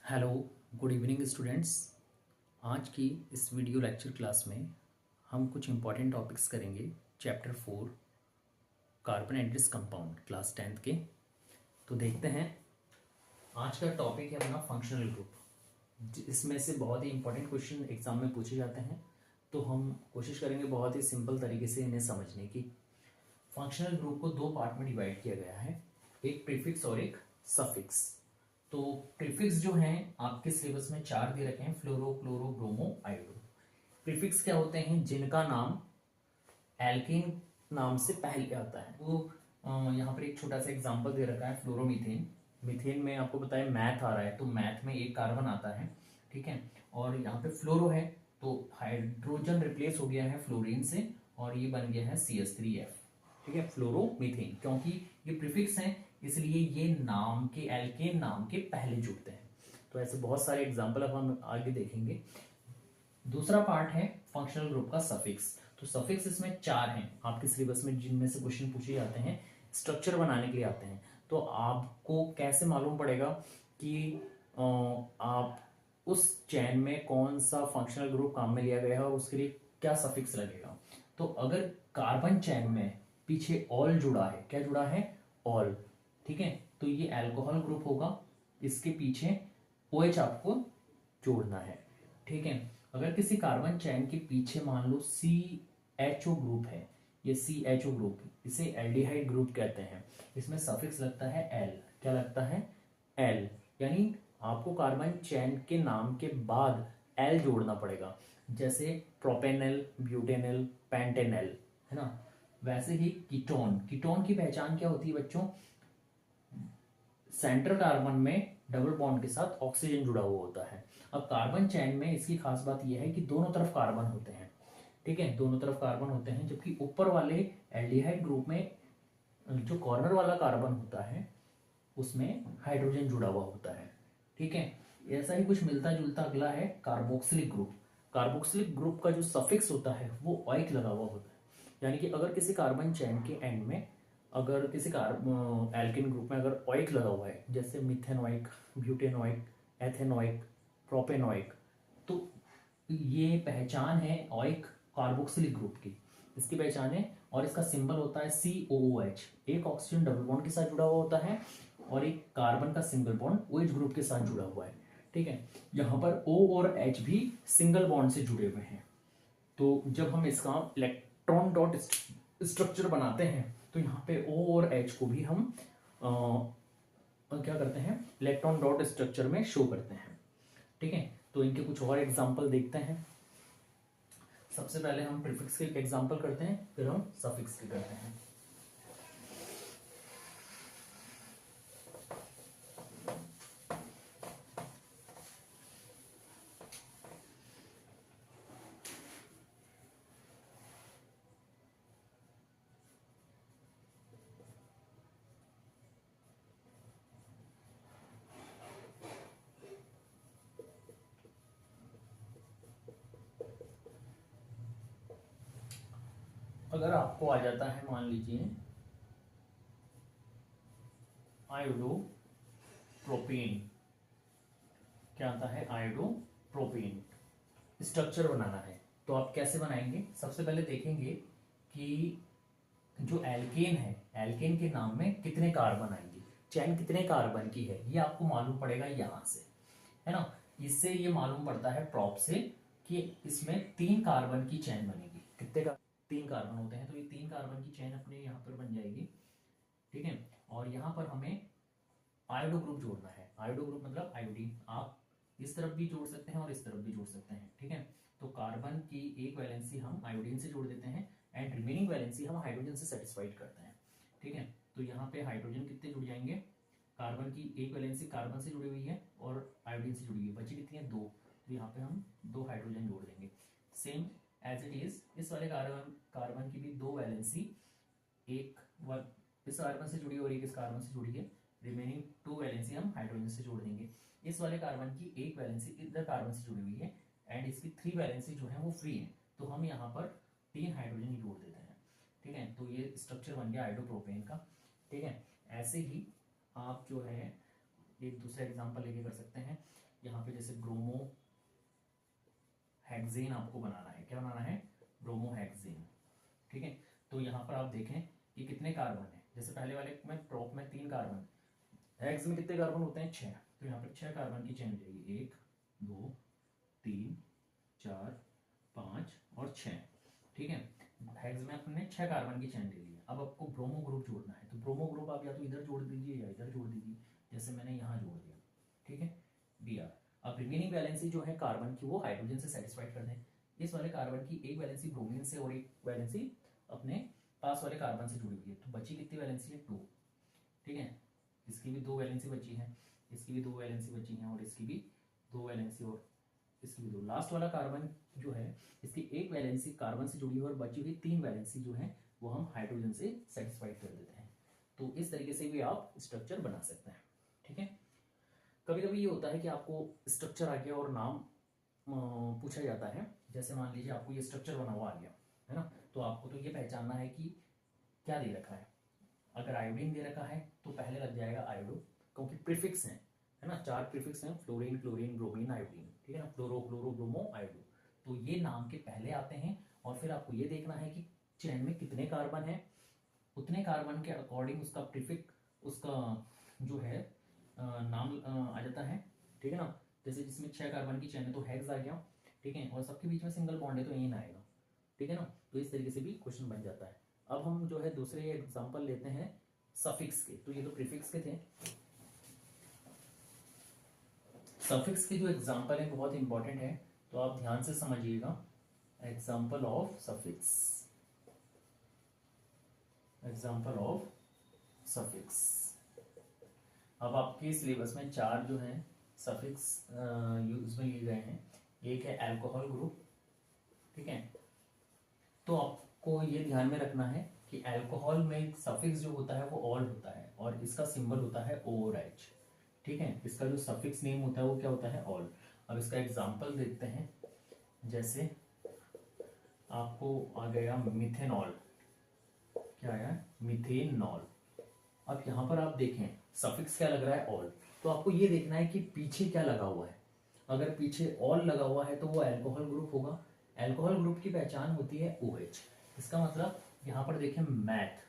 Hello, good evening students. आज की इस वीडियो लेक्चर क्लास में हम कुछ इम्पॉर्टेंट टॉपिक्स करेंगे। Chapter 4 carbon एंड्रिस compound class 10th के। तो देखते हैं, आज का टॉपिक है अपना फंक्शनल ग्रुप। इसमें से बहुत ही इंपॉर्टेंट क्वेश्चन एग्जाम में पूछे जाते हैं, तो हम कोशिश करेंगे बहुत ही सिंपल तरीके से इन्हें समझने की। फंक्शनल ग्रुप को दो पार्ट में डिवाइड किया गया है, एक प्रीफिक्स और एक सफिक्स। तो प्रीफिक्स जो हैं आपके सिलेबस में 4 दे रखे हैं, फ्लोरो, क्लोरो, ब्रोमो, आयोडो। प्रीफिक्स क्या होते हैं? जिनका नाम एल्केन नाम से पहले आता है। वो यहाँ पर एक छोटा सा एग्जांपल दे रखा है, फ्लोरोमीथेन। मीथेन में आपको बताया मैथ आ रहा है, तो मैथ में एक कार्बन आता है, ठीक है। और यहाँ पे फ्लोरो है, तो हाइड्रोजन रिप्लेस हो गया है फ्लोरीन से, और ये बन गया है CH3F, ठीक है, फ्लोरोमीथेन। क्योंकि ये प्रीफिक्स हैं, इसलिए ये नाम के, एल्केन नाम के पहले जुड़ते हैं। तो ऐसे बहुत सारे एग्जाम्पल अब हम आगे देखेंगे। दूसरा पार्ट है फंक्शनल ग्रुप का सफिक्स। तो सफिक्स इसमें 4 हैं आपके सिलेबस में, जिनमें से क्वेश्चन पूछे जाते हैं, स्ट्रक्चर बनाने के लिए आते हैं। तो आपको कैसे मालूम पड़ेगा कि आप उस चैन में कौन सा फंक्शनल ग्रुप काम में लिया गया है और उसके लिए क्या सफिक्स लगेगा? तो अगर कार्बन चैन में पीछे ऑल जुड़ा है, क्या जुड़ा है? ऑल, ठीक है, तो ये अल्कोहल ग्रुप होगा। इसके पीछे OH आपको जोड़ना है, ठीक है। अगर किसी कार्बन चैन के पीछे मान लो CHO ग्रुप है, ये CHO ग्रुप, इसे एल्डिहाइड ग्रुप कहते हैं। इसमें सफिक्स लगता है L। क्या लगता है? L। यानी आपको कार्बन चैन के नाम के बाद L जोड़ना पड़ेगा। जैसे प्रोपेनल, ब्यूटेनल, पेंटेनल, है ना। वैसे ही कीटोन, कीटोन की पहचान क्या होती है बच्चों? सेंटर कार्बन में डबल बॉन्ड के साथ ऑक्सीजन जुड़ा हुआ होता है। अब कार्बन चैन में इसकी खास बात यह है कि दोनों तरफ कार्बन होते हैं, ठीक है, दोनों तरफ कार्बन होते हैं। जबकि ऊपर वाले एल्डिहाइड ग्रुप में जो कॉर्नर वाला कार्बन होता है उसमें हाइड्रोजन जुड़ा हुआ होता है, ठीक है। ऐसा ही कुछ मिलता जुलता अगला है कार्बोक्सिलिक ग्रुप। कार्बोक्सिलिक ग्रुप का जो सफिक्स होता है वो ऑइक लगा हुआ होता है। यानी कि अगर किसी कार्बन चैन के एंड में, अगर किसी एल्किन ग्रुप में अगर ऑइक लगा हुआ है, जैसे मिथेनोइक, ब्यूटेनोइक, एथेनोइक, प्रोपेनोइक, तो ये पहचान है ऑइक कार्बोक्सिलिक ग्रुप की, इसकी पहचान है। और इसका सिंबल होता है COOH। एक ऑक्सीजन डबल बॉन्ड के साथ जुड़ा हुआ होता है और एक कार्बन का सिंगल बॉन्ड OH ग्रुप के साथ जुड़ा हुआ है, ठीक है। यहाँ पर O और H भी सिंगल बॉन्ड से जुड़े हुए हैं। तो जब हम इसका इलेक्ट्रॉन डॉट स्ट्रक्चर बनाते हैं, तो यहाँ पे O और H को भी हम क्या करते हैं? इलेक्ट्रॉन डॉट स्ट्रक्चर में शो करते हैं, ठीक है। तो इनके कुछ और एग्जाम्पल देखते हैं। सबसे पहले हम प्रीफिक्स के एग्जाम्पल करते हैं, फिर हम सफिक्स के करते हैं। अगर आपको आ जाता है, मान लीजिए आयोडो प्रोपेन, क्या आता है? आयोडो प्रोपेन स्ट्रक्चर बनाना है, तो आप कैसे बनाएंगे? सबसे पहले देखेंगे कि जो एल्केन है, एल्केन के नाम में कितने कार्बन आएंगे, चैन कितने कार्बन की है, ये आपको मालूम पड़ेगा यहां से, है ना। इससे ये मालूम पड़ता है प्रॉप से कि इसमें 3 कार्बन की चैन बनेगी। कितने का? 3 कार्बन होते हैं, तो ये 3 कार्बन की चैन अपने यहाँ पर बन जाएगी, ठीक है। और यहाँ पर हमें आयोडो ग्रुप जोड़ना है। आयोडो ग्रुप मतलब आयोडीन। आप इस तरफ भी जोड़ सकते हैं और इस तरफ भी जोड़ सकते हैं, ठीक है। तो कार्बन की एक वैलेंसी हम आयोडीन से जोड़ देते हैं एंड रिमेनिंग वैलेंसी हम हाइड्रोजन से सेटिस्फाइड करते हैं, ठीक है। तो यहाँ पे हाइड्रोजन कितने जुड़ जाएंगे? कार्बन की एक वैलेंसी कार्बन से जुड़ी हुई है और आयोडीन से जुड़ी हुई है, बची कितनी है? 2। तो यहाँ पे हम 2 हाइड्रोजन जोड़ देंगे। सेम एज इट इज इस वाले कार्बन कार्बन की भी 2 वैलेंसी, एक इस कार्बन से जुड़ी और एक इस कार्बन से जुड़ी है। रिमेनिंग 2 वैलेंसी हम हाइड्रोजन से जोड़ देंगे। इस वाले कार्बन की एक वैलेंसी इधर कार्बन से जुड़ी हुई है एंड इसकी 3 वैलेंसी जो है वो फ्री है, तो हम यहाँ पर 3 हाइड्रोजन जोड़ देते हैं, ठीक है। तो ये स्ट्रक्चर बन गया आयोडोप्रोपेन का, ठीक है। ऐसे ही आप जो है एक दूसरा एग्जांपल लेके कर सकते हैं। यहाँ पे जैसे ब्रोमो हेक्सेन आपको बनाना है, क्या बनाना है, ब्रोमो हेक्सेन। ठीक है, तो यहाँ पर आप देखें कि कितने कार्बन है। जैसे पहले वाले में प्रोप में 3 कार्बन, हेक्स में कितने कार्बन होते हैं, 6। तो यहाँ पर 6 कार्बन की चेन मिलेगी, 1 2 3 4 5 और 6। ठीक है, हेक्स में अपने 6 कार्बन की चेन ले ली है। अब आपको ब्रोमो ग्रुप जोड़ना है, तो ब्रोमो ग्रुप आप या तो इधर जोड़ दीजिए या इधर जोड़ दीजिए, जैसे मैंने यहाँ जोड़ दिया। ठीक है, Br। अब रिमेनिंग वैलेंसी जो है कार्बन की वो हाइड्रोजन से सेटिस्फाइड कर दें। इस वाले कार्बन की एक वैलेंसी ब्रोमीन से और एक वैलेंसी अपने पास वाले कार्बन से जुड़ी हुई है, तो बची कितनी वैलेंसी है, 2। ठीक है, इसकी भी 2 वैलेंसी बची है, इसकी भी 2 वैलेंसी बची है, और इसकी भी 2 वैलेंसी, और इसकी भी 2। लास्ट वाला कार्बन जो है इसकी एक वैलेंसी कार्बन से जुड़ी हुई और बची हुई 3 वैलेंसी जो है वो हम हाइड्रोजन से सेटिस्फाइड कर देते हैं। तो इस तरीके से भी आप स्ट्रक्चर बना सकते हैं। ठीक है, कभी कभी ये होता है कि आपको स्ट्रक्चर आ गया और नाम पूछा जाता है। जैसे मान लीजिए आपको ये स्ट्रक्चर बना हुआ आ गया है ना, तो आपको तो ये पहचानना है कि क्या दे रखा है। अगर आयोडीन दे रखा है तो पहले लग जाएगा आयोडो, क्योंकि प्रीफिक्स है ना, 4 प्रीफिक्स हैं, फ्लोरीन, क्लोरीन, ब्रोमीन, आयोडीन। ठीक है ना, फ्लोरो, क्लोरो, ब्रोमो, आयोडो। तो ये नाम के पहले आते हैं, और फिर आपको ये देखना है कि चेन में कितने कार्बन है, उतने कार्बन के अकॉर्डिंग उसका प्रीफिक्स, उसका जो है नाम आ जाता है। ठीक है ना, जैसे जिसमें 6 कार्बन की चेन है तो हेक्स आ गया। ठीक है, और सबके बीच में सिंगल बॉन्ड है तो एन आएगा। ठीक है ना, तो इस तरीके से भी क्वेश्चन बन जाता है। अब हम जो है दूसरे एग्जांपल लेते हैं सफिक्स के। तो ये तो प्रीफिक्स के थे, सफिक्स के जो एग्जांपल है बहुत इंपॉर्टेंट है, तो आप ध्यान से समझिएगा। Example of suffix, example of suffix. अब आपके सिलेबस में 4 जो है सफिक्स यूज में लिए गए हैं। एक है अल्कोहल ग्रुप। ठीक है, तो आपको ये ध्यान में रखना है कि अल्कोहल में सफिक्स जो होता है वो ऑल होता है, और इसका सिंबल होता है OH। ठीक है, इसका जो सफिक्स नेम होता है वो क्या होता है, ऑल। अब इसका एग्जांपल देखते हैं। जैसे आपको आ गया मिथेनॉल, क्या आया, मिथेनॉल। अब यहाँ पर आप देखें सफिक्स क्या लग रहा है, ऑल। तो आपको ये देखना है कि पीछे क्या लगा हुआ है। अगर पीछे ऑल लगा हुआ है तो वो अल्कोहल ग्रुप होगा। अल्कोहल ग्रुप की पहचान होती है OH। इसका मतलब यहाँ पर देखें मैथ,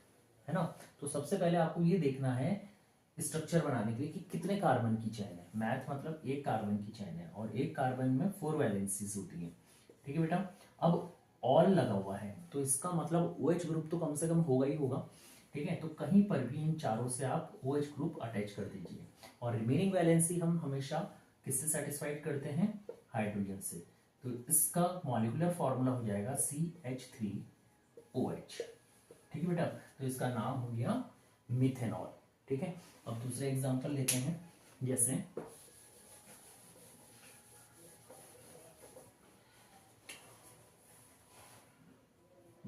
है ना। तो सबसे पहले आपको ये देखना है स्ट्रक्चर बनाने के लिए कि कितने कार्बन की चेन है। मैथ मतलब एक कार्बन की चेन है, और एक कार्बन में 4 वैलेंसीज होती है। ठीक है बेटा, अब ऑल लगा हुआ है तो इसका मतलब OH ग्रुप तो कम से कम होगा ही होगा। ठीक है, तो कहीं पर भी इन चारों से आप OH ग्रुप अटैच कर दीजिए, और रिमेनिंग वैलेंसी हम हमेशा किससे सेटिस्फाइड करते हैं, हाइड्रोजन से। तो इसका मॉलिक्यूलर फॉर्मूला हो जाएगा CH3OH। ठीक है बेटा, तो इसका नाम हो गया मिथेनॉल। ठीक है, अब दूसरे एग्जांपल लेते हैं। जैसे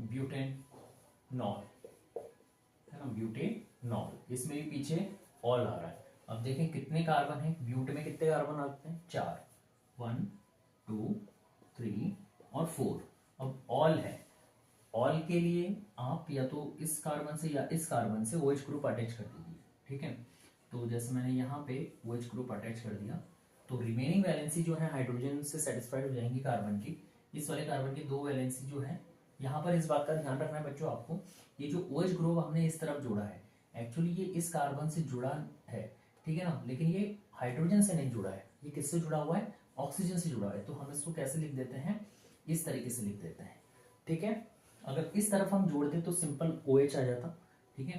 ब्यूटेनॉल, है ना, ब्यूटेनॉल। इसमें भी पीछे ऑल आ रहा है। अब देखें कितने कार्बन है, ब्यूट में कितने कार्बन आते हैं, 4, 1 2 3 और 4। अब ऑल है, ऑल के लिए आप या तो इस कार्बन से या इस कार्बन से OH ग्रुप अटैच कर दीजिए। ठीक है, तो जैसे मैंने यहाँ पे OH ग्रुप अटैच कर दिया, तो रिमेनिंग वैलेंसी जो है हाइड्रोजन से सेटिस्फाइड हो जाएंगी कार्बन की। इस वाले कार्बन की 2 वैलेंसी जो है, यहाँ पर इस बात का ध्यान रखना है बच्चों आपको, ये जो OH ग्रुप हमने इस तरफ जोड़ा है एक्चुअली ये इस कार्बन से जुड़ा है। ठीक है ना, लेकिन ये हाइड्रोजन से नहीं जुड़ा है, ये किससे जुड़ा हुआ है, ऑक्सीजन से जुड़ा है। तो हम इसको कैसे लिख देते हैं, इस तरीके से लिख देते हैं। ठीक है, अगर इस तरफ हम जोड़ते तो सिंपल OH आ जाता। ठीक है,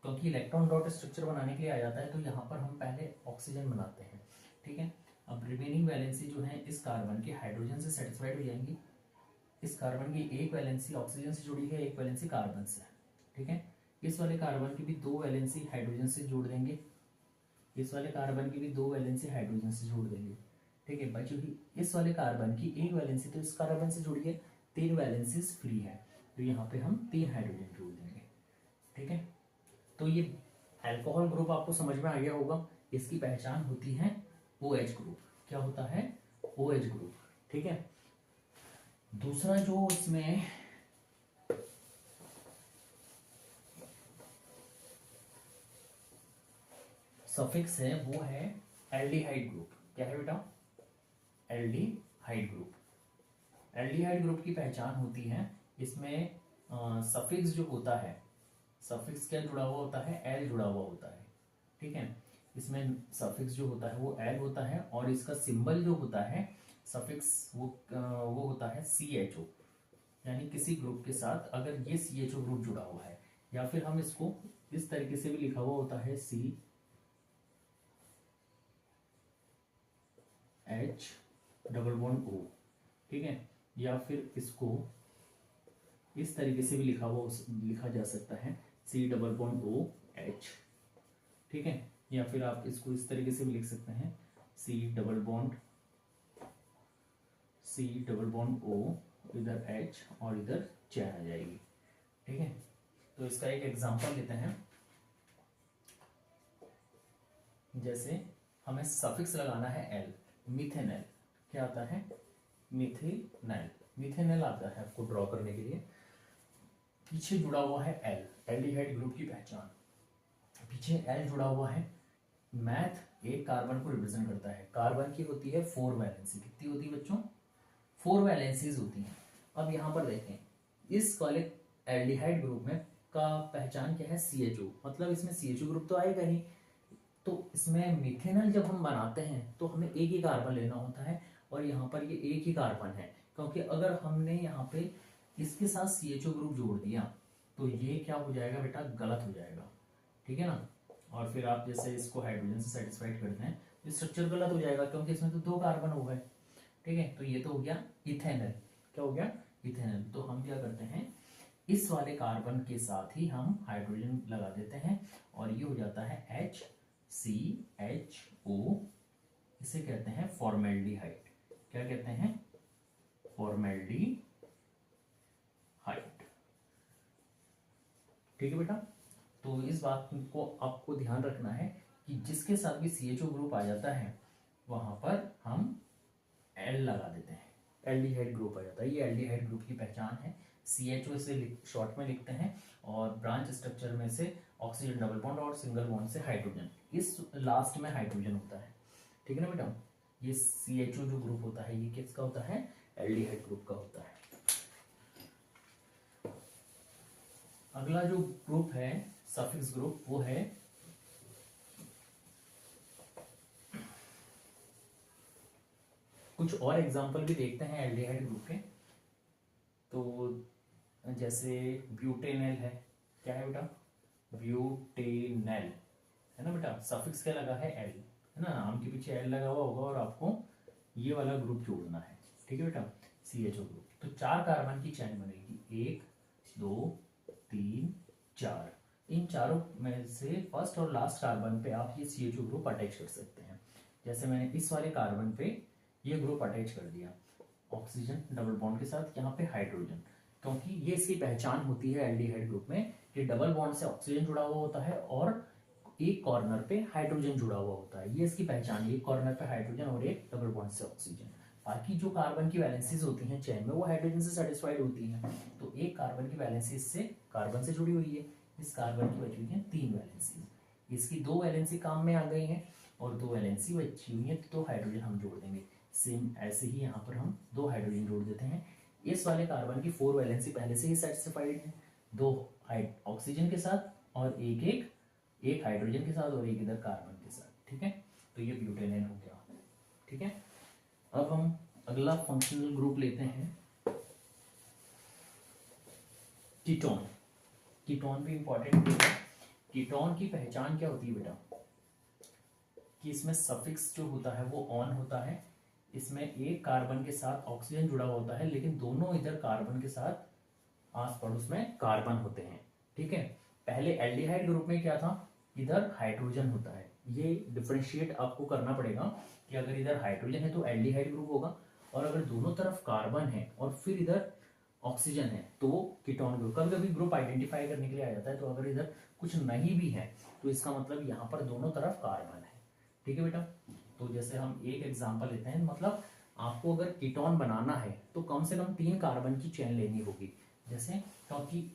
क्योंकि इलेक्ट्रॉन डॉट स्ट्रक्चर बनाने के लिए आ जाता है, तो यहाँ पर हम पहले ऑक्सीजन बनाते हैं। ठीक है, अब रिमेनिंग वैलेंसी जो है इस कार्बन की हाइड्रोजन से सेटिस्फाइड हो जाएंगी। इस कार्बन की एक वैलेंसी ऑक्सीजन से जुड़ी है, एक वैलेंसी कार्बन से। ठीक है, इस वाले कार्बन की भी 2 वैलेंसी हाइड्रोजन से जोड़ देंगे, इस वाले कार्बन की भी 2 वैलेंसी हाइड्रोजन से जोड़ देंगे। ठीक है, बची हुई इस वाले कार्बन की एक वैलेंसी तो इस कार्बन से जुड़ी है, 3 वैलेंसीज फ्री है, तो यहाँ पे हम 3 हाइड्रोजन जोड़ देंगे। ठीक है, तो ये अल्कोहल ग्रुप आपको समझ में आ गया होगा। इसकी पहचान होती है OH ग्रुप। क्या होता है, OH ग्रुप। ठीक है, दूसरा जो इसमें सफिक्स है वो है एल्डिहाइड ग्रुप। क्या है बेटा, एल्डिहाइड ग्रुप। एल्डिहाइड ग्रुप की पहचान होती है, इसमें सफिक्स जो होता है, सफिक्स क्या जुड़ा हुआ होता है, एल जुड़ा हुआ होता है, ठीक है। इसमें सफिक्स जो होता है वो एल होता है और इसका सिंबल जो होता है सफिक्स वो होता है CHO। यानी किसी ग्रुप के साथ अगर ये CHO ग्रुप जुड़ा हुआ है, या फिर हम इसको इस तरीके से भी लिखा हुआ होता है CH_O, ठीक है, या फिर इसको इस तरीके से भी लिखा जा सकता है C_OH, ठीक है, या फिर आप इसको इस तरीके से भी लिख सकते हैं C_O, इधर H और इधर चैन आ जाएगी, ठीक है। तो इसका एक एग्जांपल लेते हैं। जैसे हमें सफिक्स लगाना है एल, मिथेनल, क्या आता है, मिथेनल आता है आपको ड्रॉ करने के लिए। पीछे जुड़ा हुआ है एल, एल्डिहाइड ग्रुप की पहचान, पीछे एल जुड़ा हुआ है। मैथ एक कार्बन को रिप्रेजेंट करता है, कार्बन की होती है 4 वैलेंसी, कितनी होती है बच्चों, 4 वैलेंसीज होती हैं। अब यहाँ पर देखें, इस वाले एल्डिहाइड ग्रुप में का पहचान क्या है, CHO, मतलब इसमें CHO ग्रुप तो आएगा ही। तो इसमें मिथेनल जब हम बनाते हैं तो हमें एक ही कार्बन लेना होता है, और यहाँ पर ये एक ही कार्बन है, क्योंकि अगर हमने यहाँ पे इसके साथ CHO ग्रुप जोड़ दिया तो ये क्या हो जाएगा बेटा, गलत हो जाएगा, ठीक है ना। और फिर आप जैसे इसको हाइड्रोजन से सेटिस्फाइड करते हैं तो स्ट्रक्चर गलत हो जाएगा, क्योंकि इसमें तो 2 कार्बन हो गए, ठीक है। तो ये तो हो गया इथेनल, क्या हो गया, इथेनल। तो हम क्या करते हैं, इस वाले कार्बन के साथ ही हम हाइड्रोजन लगा देते हैं और ये हो जाता है HCHO। इसे कहते हैं फॉर्मेल्डिहाइड, क्या कहते हैं, फॉर्मेल्डिहाइड, ठीक है बेटा। तो इस बात को आपको ध्यान रखना है कि जिसके साथ भी CHO ग्रुप आ जाता है वहां पर हम L लगा देते हैं, एल्डिहाइड ग्रुप आ जाता है। ये एल्डिहाइड ग्रुप की पहचान है। CHO से शॉर्ट में लिखते हैं, और ब्रांच स्ट्रक्चर में से ऑक्सीजन डबल बॉन्ड और सिंगल बॉन्ड से हाइड्रोजन, इस लास्ट में हाइड्रोजन होता है, ठीक है ना बेटा। ये CHO जो ग्रुप होता है ये किसका होता है, एल्डिहाइड ग्रुप का होता है। अगला जो ग्रुप है सफिक्स ग्रुप, वो है कुछ और एग्जांपल भी देखते हैं एल्डिहाइड ग्रुप के। तो जैसे ब्यूटेनल है, क्या है बेटा, ब्यूटेनल है ना बेटा, सफिक्स क्या लगा है, एल, है ना, नाम के पीछे एल लगा हुआ होगा और आपको ये वाला ग्रुप जोड़ना है, ठीक है बेटा, CHO ग्रुप। तो 4 कार्बन की चैन बनेगी, 1 2 3 4। इन चारों में से फर्स्ट और लास्ट कार्बन पे आप ये CHO ग्रुप अटैच कर सकते हैं। जैसे मैंने इस वाले कार्बन पे ये ग्रुप अटैच कर दिया ऑक्सीजन डबल बॉन्ड के साथ, यहाँ पे हाइड्रोजन, क्योंकि ये इसकी पहचान होती है एल्डिहाइड ग्रुप में कि डबल बॉन्ड से ऑक्सीजन जुड़ा हुआ होता है और एक कॉर्नर पे हाइड्रोजन जुड़ा हुआ होता है। ये इसकी पहचान है, एक कॉर्नर पे हाइड्रोजन और एक डबल बॉन्ड से ऑक्सीजन। बाकी जो कार्बन की वैलेंसीज होती हैं चेन में वो हाइड्रोजन से सेटिस्फाइड होती हैं। तो एक कार्बन की वैलेंसी इससे कार्बन से जुड़ी हुई है, इस कार्बन की बची हुई है 3 वैलेंसी, इसकी 2 वैलेंसी काम में आ गई हैं और 2 वैलेंसी बची हुई है, तो हाइड्रोजन हम जोड़ देंगे। सेम ऐसे ही यहाँ पर हम 2 हाइड्रोजन जोड़ देते हैं। इस वाले कार्बन की 4 वैलेंसी पहले से ही सेटिस्फाइड है, 2 ऑक्सीजन के साथ और एक हाइड्रोजन के साथ और एक इधर कार्बन के साथ, ठीक है। तो ये ब्यूटेनल हो गया, ठीक है। अब हम अगला फंक्शनल ग्रुप लेते हैं कीटोन। कीटोन भी इंपॉर्टेंट ग्रुप है। कीटोन की पहचान क्या होती है बेटा, कि इसमें सफिक्स जो होता है वो ऑन होता है, इसमें एक कार्बन के साथ ऑक्सीजन जुड़ा होता है लेकिन दोनों इधर कार्बन के साथ आस पड़ोस में कार्बन होते हैं, ठीक है। पहले एल्डिहाइड ग्रुप में क्या था, इधर हाइड्रोजन होता है। ये डिफरेंशिएट आपको करना पड़ेगा कि अगर इधर हाइड्रोजन है तो एल्डिहाइड ग्रुप होगा, और अगर दोनों तरफ कार्बन है और फिर इधर ऑक्सीजन है तो वो कीटोन ग्रुप। कभी कभी ग्रुप आइडेंटिफाई करने के लिए आ जाता है, तो अगर इधर कुछ नहीं भी है तो इसका मतलब यहाँ पर दोनों तरफ कार्बन है, ठीक है बेटा। तो जैसे हम एक एग्जांपल लेते हैं, मतलब आपको अगर कीटोन बनाना है तो कम से कम 3 कार्बन की चेन लेनी होगी। जैसे क्योंकि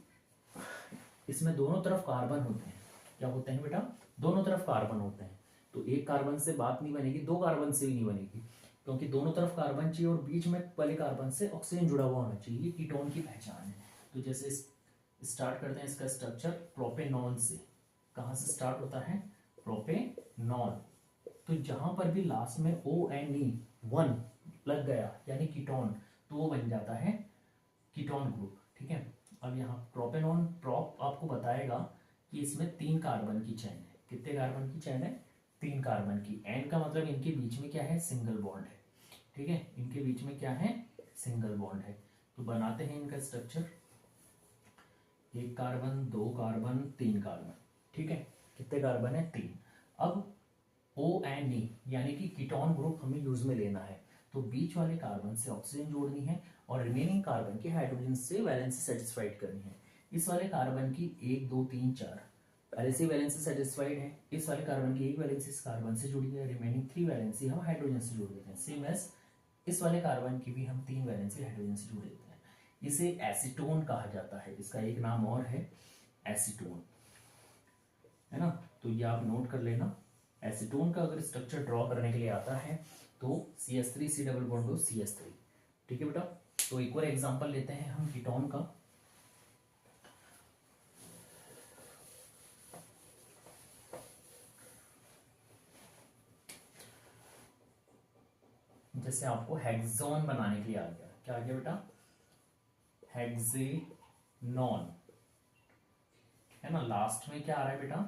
इसमें दोनों तरफ कार्बन होते हैं, क्या होते हैं बेटा, दोनों तरफ कार्बन होते हैं, तो एक कार्बन से बात नहीं बनेगी, 2 कार्बन से भी नहीं बनेगी। क्योंकि दोनों तरफ कार्बन चाहिए और बीच में वाले कार्बन से ऑक्सीजन जुड़ा हुआ होना चाहिए। ये कीटोन की पहचान है। तो जैसे स्टार्ट करते हैं इसका स्ट्रक्चर प्रोपेनॉन से। कहाँ से स्टार्ट होता है? प्रोपेनॉन। तो जहां पर भी लास्ट में ONE लग गया यानी कीटोन, तो वो बन जाता है कीटोन ग्रुप। ठीक है। अब यहाँ प्रोपेनॉन प्रोप आपको बताएगा कि इसमें 3 कार्बन की चेन है। कितने कार्बन की चेन है? 3 कार्बन की। एन का मतलब इनके बीच में क्या है? सिंगल बॉन्ड है। ठीक है, इनके बीच में क्या है? सिंगल बॉन्ड है। तो बनाते हैं इनका स्ट्रक्चर। 1 carbon, 2 carbon, 3 carbon. ठीक है, कितने कार्बन है? 3। अब ONE यानी कि कीटोन ग्रुप हमें यूज में लेना है। तो बीच वाले कार्बन से ऑक्सीजन जोड़नी है और रिमेनिंग कार्बन के हाइड्रोजन से वैलेंसी सेटिस्फाइड करनी है। इस वाले कार्बन की 1 2 3 4 पहले से वैलेंसी सेटिस्फाइड है। इस वाले कार्बन की 1 वैलेंसी इस कार्बन से जुड़ी है, रिमेनिंग 3 वैलेंसी हम हाइड्रोजन से जोड़ देते हैं। सेम एज इस वाले कार्बन की भी हम 3 वैलेंसी हाइड्रोजन से जोड़ देते हैं। इसे एसीटोन कहा जाता है। इसका एक नाम और है एसीटोन, है ना। तो ये आप नोट कर लेना। एसीटोन का अगर स्ट्रक्चर ड्रॉ करने के लिए आता है तो CH3 C double bond CH3। ठीक है बेटा। तो एक और एग्जांपल लेते हैं हम कीटोन का। जैसे आपको हेक्सोन बनाने के लिए आ गया। क्या आ गया बेटा? हेक्सेनॉन, है ना। लास्ट में क्या आ रहा है बेटा?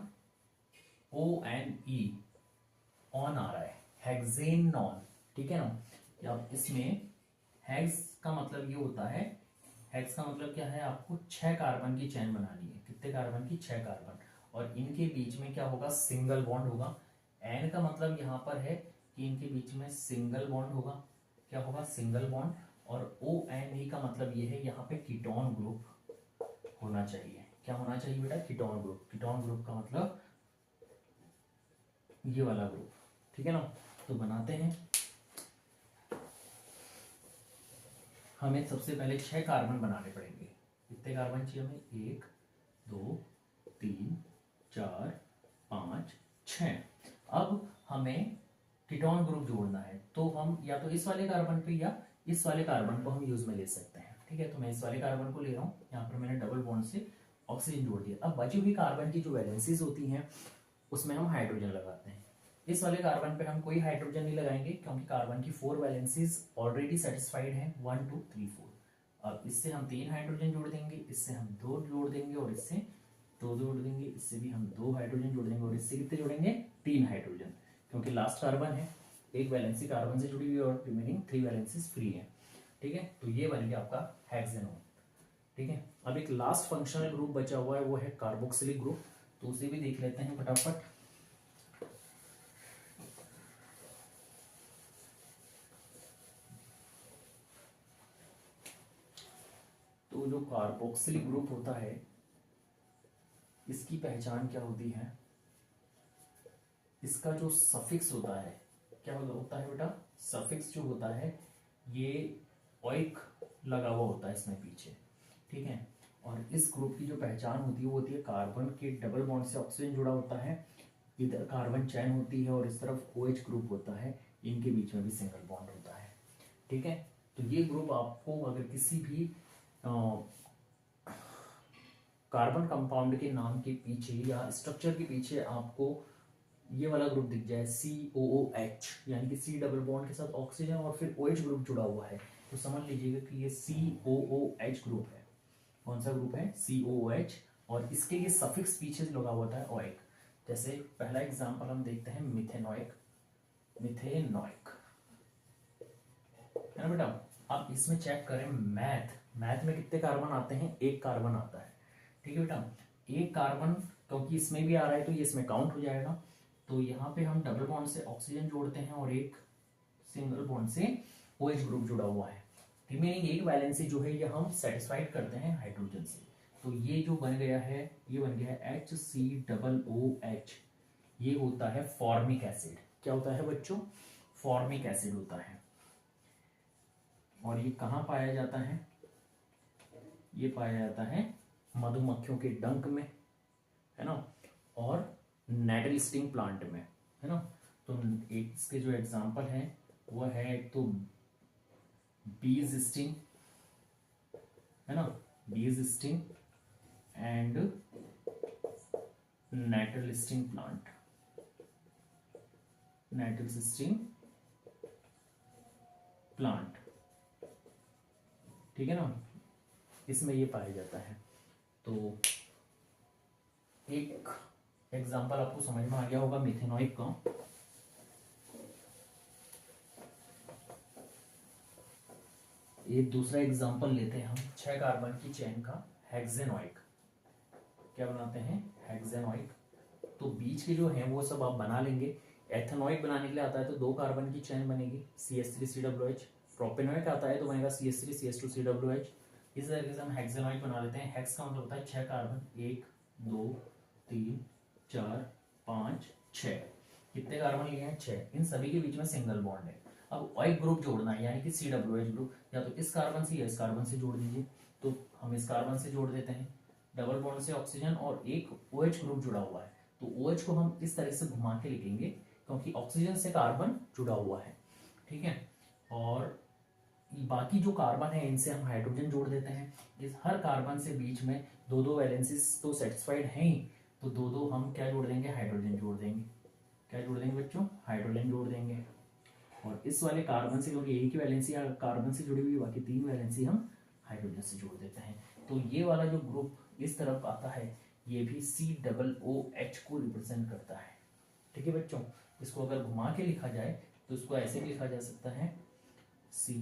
ONE, ऑन आ रहा है, हेक्सेनॉन। ठीक है ना। अब इसमें हेक्स का मतलब ये होता है, हेक्स का मतलब क्या है? आपको 6 कार्बन की चेन बनानी है। कितने कार्बन की? 6 कार्बन। और इनके बीच में क्या होगा? सिंगल बॉन्ड होगा। एन का मतलब यहाँ पर है कि इनके बीच में सिंगल बॉन्ड होगा। क्या होगा? Single bond. और ONE का मतलब ये है यहाँ पे कीटोन ग्रुप होना चाहिए। क्या होना चाहिए बेटा? Ketone group. कीटोन ग्रुप का मतलब ये वाला ग्रुप। ठीक है ना। तो बनाते हैं। हमें सबसे पहले 6 कार्बन बनाने पड़ेंगे। कितने कार्बन चाहिए हमें? 1 2 3 4 5 6। अब हमें कीटोन ग्रुप जोड़ना है, तो हम या तो इस वाले कार्बन पे या इस वाले कार्बन को हम यूज में ले सकते हैं। ठीक है, तो मैं इस वाले कार्बन को ले रहा हूँ। यहाँ पर मैंने डबल बॉन्ड से ऑक्सीजन जोड़ दिया। अब बची हुई कार्बन की जो वैलेंसीज होती हैं उसमें हम हाइड्रोजन लगाते हैं। इस वाले कार्बन पे हम कोई हाइड्रोजन नहीं लगाएंगे क्योंकि कार्बन की 4 वैलेंसीज ऑलरेडी सेटिस्फाइड हैं, 1 2 3 4। अब इससे हम 3 हाइड्रोजन जोड़ देंगे, इससे हम 2 जोड़ देंगे और इससे 2 जोड़ देंगे, इससे भी हम 2 हाइड्रोजन जोड़ देंगे और इससे कितने जोड़ेंगे? 3 हाइड्रोजन, क्योंकि लास्ट कार्बन है, एक वैलेंसी कार्बन से जुड़ी हुई और रिमेनिंग 3 वैलेंसीज फ्री है। ठीक है, तो ये बन गया आपका हेक्सेनॉन। ठीक है, अब एक लास्ट फंक्शनल ग्रुप बचा हुआ है, वो है कार्बोक्सिलिक ग्रुप। तो उसे भी देख लेते हैं फटाफट। तो जो कार्बोक्सिलिक ग्रुप होता है इसकी पहचान क्या होती है? इसका जो सफिक्स होता है, क्या होता है बेटा? सफिक्स जो होता है ये ओइक लगा हुआ होता है इसमें पीछे। ठीक है, और इस ग्रुप की जो पहचान होती है वो होती है कार्बन के डबल बॉन्ड से ऑक्सीजन जुड़ा होता है, इधर कार्बन चैन होती है और इस तरफ OH ग्रुप होता है, इनके बीच में भी सिंगल बॉन्ड होता है। ठीक है, तो ये ग्रुप आपको अगर किसी भी कार्बन कंपाउंड के नाम के पीछे या स्ट्रक्चर के पीछे आपको ये वाला ग्रुप दिख जाए COOH, यानी कि C डबल बॉन्ड के साथ ऑक्सीजन और फिर OH ग्रुप जुड़ा हुआ है, तो समझ लीजिएगा कि ये COOH ग्रुप है। कौन सा ग्रुप है? COOH। और इसके ये सफिक्स पीछे लगा होता है ओइक। जैसे पहला एग्जांपल हम देखते हैं मिथेनोइक। मिथेनोइक है ना बेटा। अब इसमें चेक करें मैथ में कितने कार्बन आते हैं? 1 कार्बन आता है। ठीक है बेटा, 1 कार्बन, क्योंकि इसमें भी आ रहा है तो ये इसमें काउंट हो जाएगा। तो यहाँ पे हम डबल बॉन्ड से ऑक्सीजन जोड़ते हैं और एक सिंगल बॉन्ड से OH ग्रुप जुड़ा हुआ है। रिमेनिंग एक वैलेंसी जो है ये हम सेटिस्फाइड करते हैं हाइड्रोजन से। तो ये जो बन गया है, ये बन गया है HCOOH। ये होता है फॉर्मिक एसिड। क्या होता है बच्चों? फॉर्मिक एसिड होता है। और ये कहाँ पाया जाता है? ये पाया जाता है मधुमक्खियों के डंक में, है ना, और नेटल स्टिंग प्लांट में, है ना। तो एक इसके जो एग्जाम्पल है वो है एक तो बीज स्टिंग, है ना, bee sting and nettle sting plant, nettle sting plant, ठीक है ना, इसमें ये पाया जाता है। तो एक एग्जांपल आपको समझ में आ गया होगा मिथेनॉइक का। एक दूसरा एग्जांपल लेते हैं हम 6 कार्बन की चेन का, हेक्सेनोइक। क्या बनाते हैं? हेक्सेनोइक। तो बीच के जो हैं वो सब आप बना लेंगे। एथेनोइक बनाने के लिए आता है तो 2 कार्बन की चेन बनेगी, CH3COOH। प्रोपेनोइक आता है तो बनेगा CH3CH2COOH। इस तरीके से हम हेक्सेनोइक बना लेते हैं। हेक्स का मतलब होता है 6 कार्बन, 1 2 3 4 5 6। कितने कार्बन लिए हैं? 6। इन सभी के बीच में सिंगल बॉन्ड है। अब ओइक ग्रुप जोड़ना है, यानी कि COOH ग्रुप, या तो इस कार्बन से या इस कार्बन से जोड़ दीजिए। तो हम इस कार्बन से जोड़ देते हैं, डबल बॉन्ड से ऑक्सीजन और एक OH ग्रुप जुड़ा हुआ है, तो OH को हम इस तरह से घुमा के लिखेंगे क्योंकि ऑक्सीजन से कार्बन जुड़ा हुआ है, ठीक है। और बाकी जो कार्बन है इनसे हम हाइड्रोजन जोड़ देते हैं। इस हर कार्बन से बीच में 2-2 वैलेंसीज तो सेटिस्फाइड हैं ही, तो 2-2 हम क्या जोड़ देंगे? हाइड्रोजन जोड़ देंगे। क्या जोड़ देंगे बच्चों? हाइड्रोजन जोड़ देंगे। और इस वाले कार्बन से, क्योंकि एक ही वैलेंसी कार्बन से जुड़ी हुई, बाकी 3 वैलेंसी हम हाइड्रोजन से जोड़ देते हैं। तो ये वाला जो ग्रुप इस तरफ आता है ये भी COOH को रिप्रेजेंट करता है, ठीक है बच्चों। इसको अगर घुमा के लिखा जाए तो इसको ऐसे भी लिखा जा सकता है C,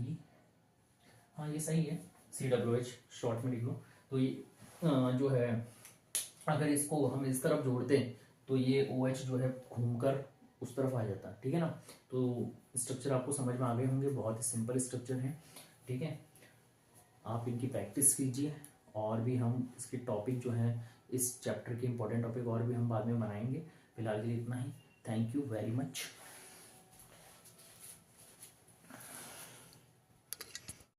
हाँ ये सही है, COOH शॉर्ट में लिख लो। तो ये जो है अगर इसको हम इस तरफ जोड़ते हैं तो ये OH जो है घूमकर उस तरफ आ जाता है, ठीक है ना। तो स्ट्रक्चर आपको समझ में आ गए होंगे, बहुत ही सिंपल स्ट्रक्चर है, ठीक है। आप इनकी प्रैक्टिस कीजिए, और भी हम इसके टॉपिक जो हैं इस चैप्टर के इंपॉर्टेंट टॉपिक और भी हम बाद में बनाएंगे। फिलहाल के लिए इतना ही। Thank you very much.